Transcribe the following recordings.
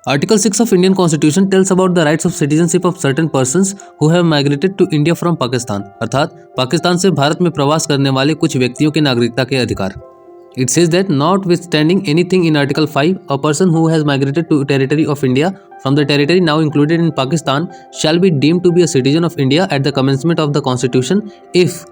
Article 6 of Indian Constitution tells about the rights of citizenship of certain persons who have migrated to India from Pakistan, अर्थात पाकिस्तान से भारत में प्रवास करने वाले कुछ व्यक्तियों के नागरिकता के अधिकार। It says that notwithstanding anything in Article 5, a person who has migrated to territory of India from the territory now included in Pakistan shall be deemed to be a citizen of India at the commencement of the Constitution if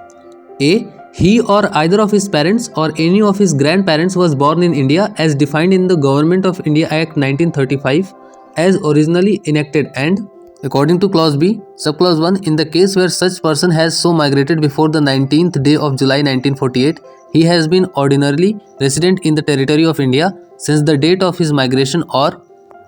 a. He or either of his parents or any of his grandparents was born in India as defined in the Government of India Act 1935 as originally enacted, and according to clause B, subclause 1, in the case where such person has so migrated before the 19th day of July 1948, he has been ordinarily resident in the territory of India since the date of his migration, or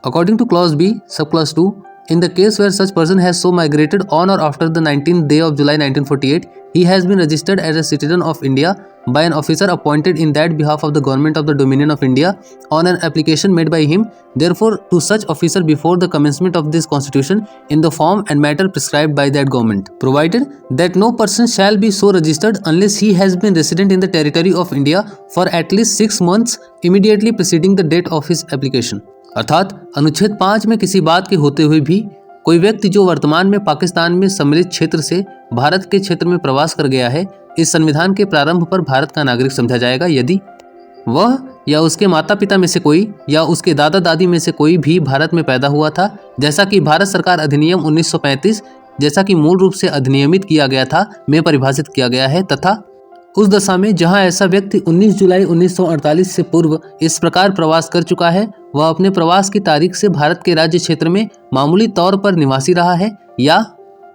according to clause B, subclause 2, in the case where such person has so migrated on or after the 19th day of July 1948, he has been registered as a citizen of India by an officer appointed in that behalf of the government of the Dominion of India on an application made by him, therefore, to such officer before the commencement of this Constitution in the form and matter prescribed by that government, provided that no person shall be so registered unless he has been resident in the territory of India for at least 6 months immediately preceding the date of his application। अर्थात अनुच्छेद 5 में किसी बात के होते हुए भी कोई व्यक्ति जो वर्तमान में पाकिस्तान में सम्मिलित क्षेत्र से भारत के क्षेत्र में प्रवास कर गया है, इस संविधान के प्रारंभ पर भारत का नागरिक समझा जाएगा यदि वह या उसके माता पिता में से कोई या उसके दादा दादी में से कोई भी भारत में पैदा हुआ था, जैसा कि भारत सरकार अधिनियम 1935 जैसा कि मूल रूप से अधिनियमित किया गया था में परिभाषित किया गया है, तथा उस दशा में जहां ऐसा व्यक्ति 19 जुलाई 1948 से पूर्व इस प्रकार प्रवास कर चुका है, वह अपने प्रवास की तारीख से भारत के राज्य क्षेत्र में मामूली तौर पर निवासी रहा है, या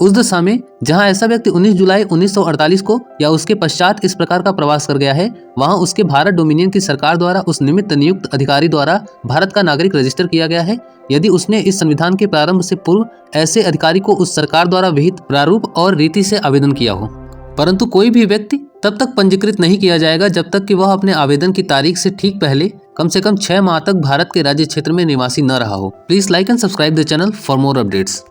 उस दशा में जहां ऐसा व्यक्ति 19 जुलाई 1948 को या उसके पश्चात इस प्रकार का प्रवास कर गया है, वहां उसके भारत डोमिनियन की सरकार द्वारा उस निमित्त नियुक्त अधिकारी द्वारा भारत का नागरिक रजिस्टर किया गया है, यदि उसने इस संविधान के प्रारंभ से पूर्व ऐसे अधिकारी को उस सरकार द्वारा विहित प्रारूप और रीति से आवेदन किया हो। परंतु कोई भी व्यक्ति तब तक पंजीकृत नहीं किया जाएगा जब तक कि वह अपने आवेदन की तारीख से ठीक पहले कम से कम 6 माह तक भारत के राज्य क्षेत्र में निवासी न रहा हो। Please like and subscribe the channel for more updates.